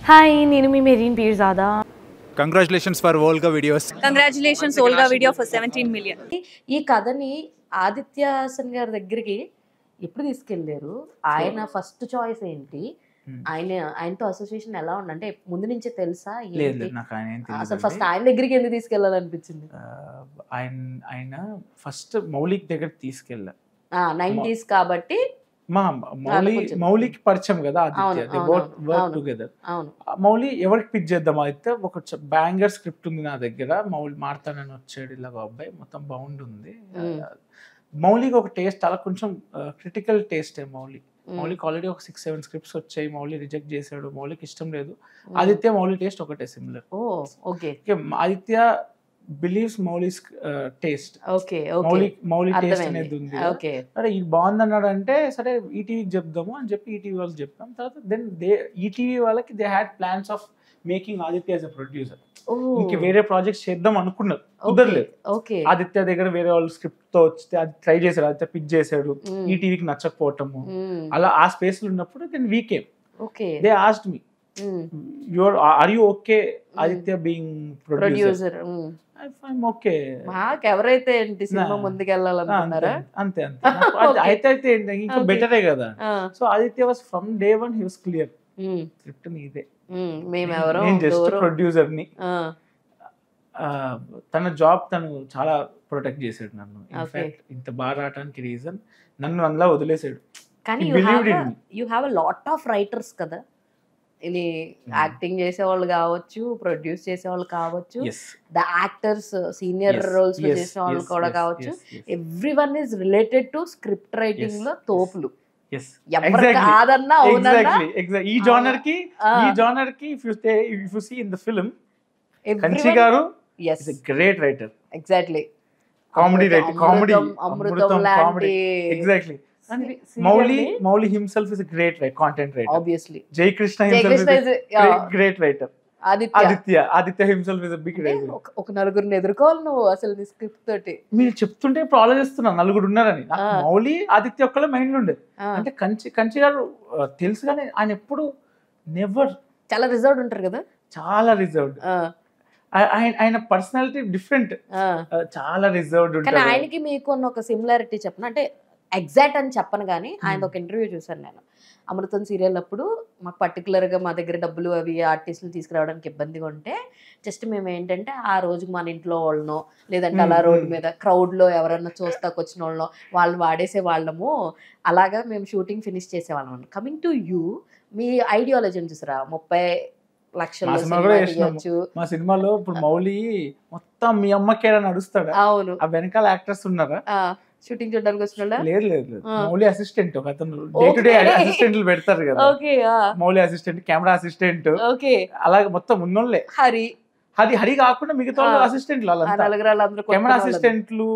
Hi నేను మీ Mehreen Pirzada. Congratulations for Volga videos. Congratulations Volga video for 17 million. ఈ కథని ఆదిత్య హాసన్ గారి దగ్గరికి ఎప్పుడు తీసుకెళ్లారు? ఆయన ఫస్ట్ చాయిస్ ఏంటి? ఆయనతో అసోసియేషన్ ఎలా ఉందంటే ముందు నుంచే తెలుసా? అసలు ఫస్ట్ ఆయన దగ్గరికి ఎందుకు తీసుకెళ్లాలనిపించింది? ఆయన ఫస్ట్ మౌలిక్ దగ్గర తీసుకెళ్ళా. 90s కాబట్టి మౌలికి పరిచయం కదా ఆదిత్య, వర్క్ టుగెదర్. మౌలి ఎవరికి పిచ్ చేద్దాం ఆదిత్య, ఒక బ్యాంగర్ స్క్రిప్ట్ ఉంది నా దగ్గర, మౌలి మారుతానని వచ్చాడు, ఇలాగ అబ్బాయి మొత్తం బాగుంటుంది. మౌలికి ఒక టేస్ట్ అలా కొంచెం క్రిటికల్ టేస్ట్. మౌలికి ఆల్రెడీ ఒక 6-7 స్క్రిప్ట్స్ వచ్చాయి, మౌలి రిజెక్ట్ చేశాడు, మౌలికి ఇష్టం లేదు. ఆదిత్య మౌలి టేస్ట్ ఒకటే similar. Aditya believes Molisch taste, Mouli taste అనేది ఉంది. సరే ఇది బాగుంది అన్నాడు అంటే సరే ఈటీవీకి చెప్దాము అని చెప్పి ఈటీవీ వాళ్ళకి చెప్పాం. తర్వాత దెన్ ఈటీవీ వాళ్ళకి they had plans of making Aditya as a producer. ఇంక వేరే ప్రాజెక్ట్స్ చేద్దాం అనుకున్నారు, కుదరలేదు. ఆదిత్య దగ్గర వేరే వాళ్ళు స్క్రిప్ట్ తో వస్తే అది ట్రై చేశాడు, ఆదిత్య పిచ్ చేశాడు, ఈటీవీకి నచ్చకపోవటము, అలా ఆ స్పేస్ లో ఉన్నప్పుడు then we came. They asked me, are you okay Aditya being producer? Okay, ఎవరైతే సినిమా ముందుకెళ్ళాలనుకున్నారా అంతే అంతే. అయితే ఇంకా బెటరే కదా. So Aditya was from day one he was clear, script నీదే, నేను జస్ట్ ప్రొడ్యూసర్ ని. తన జాబ్ తను చాలా ప్రొటెక్ట్ చేశాడు నన్ను. ఇన్ఫాక్ట్ ఇంత బాగా రావడానికి రీజన్ నన్ను అందులో వదిలేసాడు. కానీ you have a lot of writers కదా, ఇది యాక్టింగ్ చేసేవాళ్ళు కావచ్చు, ప్రొడ్యూస్ చేసేవాళ్ళు కావచ్చు, ద యాక్టర్స్ సీనియర్ రోల్స్ చేసే వాళ్ళు కూడా కావచ్చు. Everyone is related to script writing లో తోపులు. ఈ జానర్ కి if you see in the film, Kanchi garu is a great writer. Exactly. Comedy Amrutham comedy. Exactly. Mowli himself is a great writer, content writer. Obviously. Jai Krishna himself is a great writer. Aditya himself is a big writer. ఒక నలుగురిని ఎదుర్కోవాలి నువ్వు అసలు నీ script తోటి. మీరు చెప్తుంటే ఇప్పుడు ఆలోచిస్తున్నా నలుగురు ఉన్నారని. మౌలి ఆదిత్య ఒక్కళ్ళ మైండ్ లో ఉండేది. అంటే కంచి గారు తెలుసు కానీ ఆయన ఎప్పుడు నెవర్, చాలా రిజర్వ్డ్ ఉంటారు కదా, చాలా రిజర్వ్డ్. ఆయన పర్సనాలిటీ డిఫరెంట్, చాలా రిజర్వ్డ్ ఉంటారు. ఆయనకి మీకు ఒక సిమిలారిటీ చెప్పను, అంటే ఎగ్జాక్ట్ అని చెప్పను కానీ ఆయన ఒక ఇంటర్వ్యూ చూసాను నేను అమృతం సీరియల్ అప్పుడు. మాకు పర్టికులర్గా మా దగ్గర డబ్బులు అవి ఆర్టిస్టులు తీసుకురావడానికి ఇబ్బందిగా ఉంటే జస్ట్ మేము ఏంటంటే ఆ రోజుకి మన ఇంట్లో వాళ్ళనో లేదంటే అలా రోడ్డు మీద క్రౌడ్లో ఎవరన్నా చూస్తాకు వచ్చిన వాళ్ళనో వాళ్ళు వాడేసే వాళ్ళము, అలాగా మేము షూటింగ్ ఫినిష్ చేసేవాళ్ళం. కమింగ్ టు యూ, మీ ఐడియాలజీని చూసారా? 30 లక్షలు మా సినిమాలో ఇప్పుడు మౌలి మొత్తం మీ అమ్మకేరా నడుస్తాడు. అవును, ఆ వెనకాల యాక్టర్స్ ఉన్నారా షూటింగ్ చూడడానికి వచ్చిన? లేదు, మౌలి అసిస్టెంట్ ఒక అతను, డే టు డే అసిస్టెంట్లు పెడతారు కదా, మౌలి అసిస్టెంట్, కెమెరా అసిస్టెంట్, అలాగే మొత్తం ఉన్నోళ్ళే. హరి కాకుండా మిగతా అసిస్టెంట్లు, కెమెరా అసిస్టెంట్లు,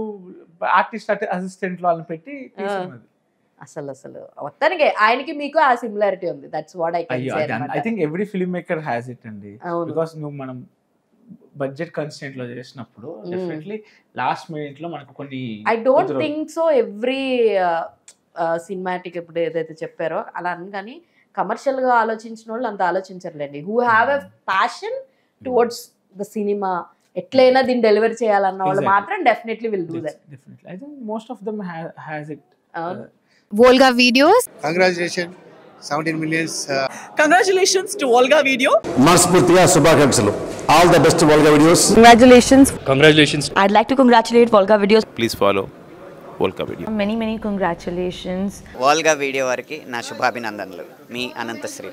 ఆర్టిస్ట్ అసిస్టెంట్లు వాళ్ళని పెట్టి తీసుకున్నది. అసలు మొత్తానికి ఆయనకి మీకు ఆ సిమిలారిటీ ఉంది. That's what I think every film maker has it అండి. బికాస్ నువ్వు మనం బడ్జెట్ కన్స్టెంట్ లో చేసినప్పుడు డెఫినెట్లీ లాస్ట్ మినిట్ లో మనకు కొన్ని, I don't think so every cinematic ఇప్పుడు ఏదైతే చెప్పారో అలా అని, కానీ కమర్షియల్ గా ఆలోచించిన వాళ్ళు అంత ఆలోచించర్లేండి. Who have a passion towards the cinema, ఎట్లయినా దీన్ని డెలివరీ చేయాలన్న వాళ్ళు మాత్రం definitely will do that. I think most of them has it. Volga Videos. Congratulations, 17 million. Congratulations to Volga Video. మనస్ఫూర్తిగా శుభాకాంక్షలు. All the best to Volga Videos. Congratulations. I'd like to congratulate Volga Videos. Please follow Volga Video. Many congratulations. Volga Video వారికి నా శుభాభినందనలు. మీ అనంత శ్రీరామ్.